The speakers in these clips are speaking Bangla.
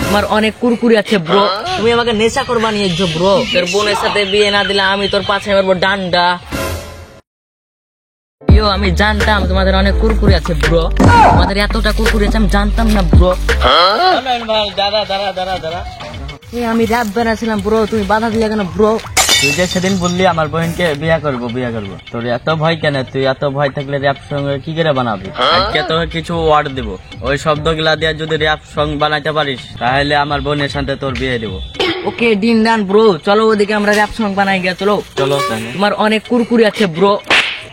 আমার অনেক কুরকুরি আছে ব্রো, তুমি আমাকে নেশা করে বানিয়েছো ব্রো। তোর বোনের সাথে বিয়ে না দিলে আমি তোর পাশে মারবো ডান্ডা। আমি জানতাম তোমাদের অনেক কুরকুরি আছে ব্রো, তোমাদের এতটা কুরকুরি আছে আমি জানতাম না ব্রো। আমি র্যাপ বানাচ্ছিলাম ব্রো, তুমি বাধা দিলে কেন ব্রো? তুই যে সেদিন বললি আমার বোনকে বিয়ে করবো, তোর এত ভয় কেন? তুই এত ভয় থাকলে র্যাপ সং কি করে বানাবি? আজকে তোকে কিছু ওয়ার্ড দিব, ওই শব্দগুলা দিয়ে যদি র্যাপ সং বানাইতে পারিস তাহলে আমার বোনের সাথে তোর বিয়ে দিব। ওকে ডিন ডান ব্রো, চলো ওদিকে আমরা র্যাপ সং বানাই গিয়া। চলো চলো, তোমার অনেক কুরকুরি আছে ব্রো।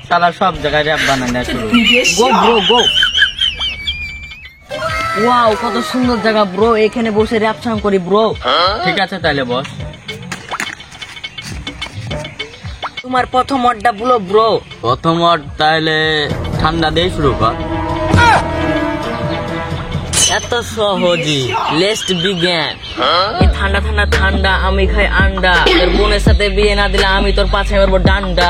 সারা সব জায়গায় র্যাপ বানাই না, গো ব্রো গো। ওয়াও কত সুন্দর জায়গা ব্রো, এখানে বসে র্যাপ সং করি ব্রো। ঠিক আছে তাহলে বস। তোমার প্রথম ওয়ার্ডটা বলো ব্রো। প্রথম ওয়ার্ড তাহলে ঠান্ডা দিয়ে শুরু কর। এত সহজই, লেটস বিগিন। এই ঠান্ডা ঠান্ডা ঠান্ডা আমি খাই আন্ডা, তোর বোনের সাথে বিয়ে না দিলে আমি তোর পাশে মারবো ডান্ডা।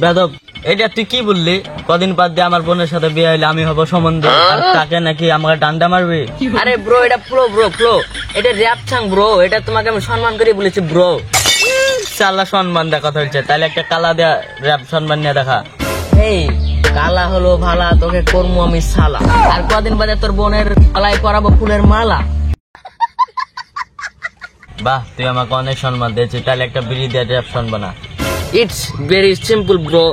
বেদব, এটা তুই কি বললি? কদিন বাদ দিয়ে আমার বোনের সাথে বিয়ে হইলে আমি হব সম্বন্ধ, আর তাকে নাকি আমাকে ডান্ডা মারবি? আরে ব্রো এটা প্রো ব্রো প্রো, এটা র্যাপ সং ব্রো, এটা তোমাকে আমি সম্মান করে বলেছি ব্রো। সালা সম্মান দেওয়া কথা হচ্ছে, তাহলে একটা কালা দেয়া র্যাপ সম্মান নিয়ে দেখা। এই কালা হলো ভালা, তোকে করবো আমি সালা, আর কদিন বাদে তোর বোনের গলায় পরাবো ফুলের মালা। বাহ, তুই আমাকে অনেক সম্মান দিয়েছিস, তাহলে একটা বিড়ি দিয়ে র্যাপ সং বানা। It's very simple bro,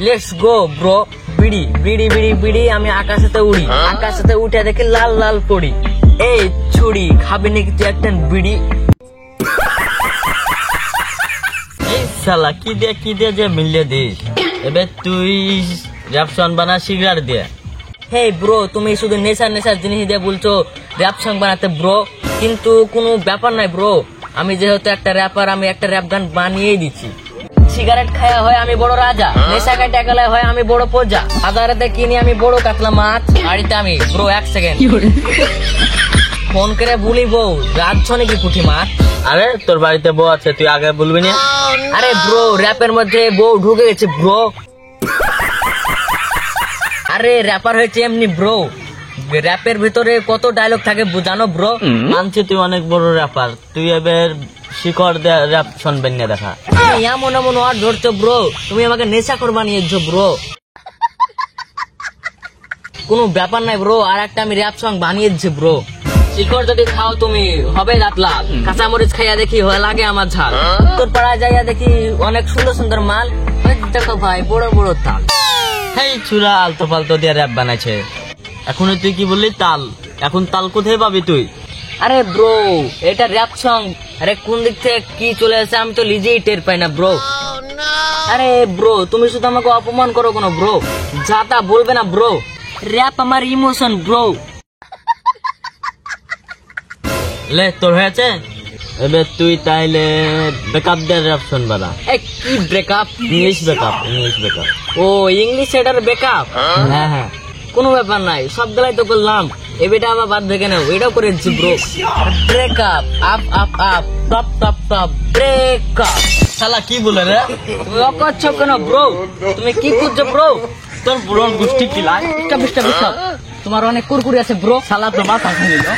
let's go bro. বিড়ি বিড়ি বিড়ি বিড়ি, আমি আকাশেতে উড়ি, আকাশেতে উঠে দেখি লাল লাল পড়ি। এই ছুরি খাবি নাকি তুই একটা বিড়ি? এই শালা কি দিয়ে যে মিলিয়ে দিস। এবার তুই র্যাপ সং বানা সিগারেট দিয়ে। হে ব্রো, তুমি শুধু নেশার নেশার জিনিস দিয়ে বলছো র্যাপ সং বানাতে ব্রো, কিন্তু কোনো ব্যাপার নাই ব্রো। আমি যেহেতু একটা র্যাপার, আমি একটা র্যাপ গান বানিয়েই দিচ্ছি। সিগারেট খায়া হয় আমি বড় রাজা, নেশা কাটা গেলে হয় আমি বড় প্রজা, বাজারেতে কিনি আমি বড় কাতলা মাছ, বাড়িতে আমি ব্রো 1 সেকেন্ড ফোন করে বলি বউ রাজছ নাকি পুঁটি মাছ। আরে তোর বাড়িতে বউ আছে, তুই আগে বলবি না? আরে ব্রো র্যাপের মধ্যে বউ ঢুকে গেছে ব্রো। আরে র্যাপার হয়েছে এমনি ব্রো, র্যাপের ভিতরে কত ডায়লগ থাকে জানো ব্রো? মানছি তুই অনেক বড় র্যাপার, তুই এবার শিকড় দিয়ে র্যাপ শুনবেন না দেখা। এমন এমন ওয়ার্ড ধরছো ব্রো, তুমি আমাকে নেশা করে বানিয়েছো ব্রো। কোনো ব্যাপার নাই ব্রো, আর একটা আমি র্যাপ সং বানিয়ে দিচ্ছি ব্রো। শিকড় যদি খাও তুমি হবে দাঁতলা, কাঁচামরিচ খাইয়া দেখি হয় লাগে আমার ঝাল, তোর পাড়ায় যাইয়া দেখি অনেক সুন্দর সুন্দর মাল, দেখো ভাই বড় বড় তাল। হেই চূড়া আলতো ফালতো দিয়ে র্যাপ বানাইছে। এখন তুই কি বললি তাল? এখন তাল কোথায় পাবি তুই? আরে ব্রো এটা র্যাপ সং, আরে কোন দিক থেকে কি চলে আসে আমি তো নিজেই টের পাই না ব্রো। আরে ব্রো তুমি শুধু আমাকে অপমান করো কোনো ব্রো, যা তা বলবে না ব্রো। র্যাপ আমার ইমোশন ব্রো। লে তোর হয়েছে, এবার তুই তাইলে বেকআপ দিয়ে র্যাপ শুন বানা। কি breakup? English breakup, English breakup. ও ইংলিশ এটার ব্রেকআপ? হ্যাঁ হ্যাঁ, কোনো ব্যাপার নাই, সব গেলাই তো করলাম, এবেটা আবার বাদ দেখে নাও, এটাও করে দিচ্ছি bro. Breakup up up up top top top breakup. শালা কি বলে রে? তুমি করছো কেন ব্রো? তুমি কি করছো ব্রো? তোর বুড়োর গোষ্ঠী কি লাই? তোমার অনেক কুরকুরি আছে ব্রো। শালা তো মাথা খেয়ে নিল।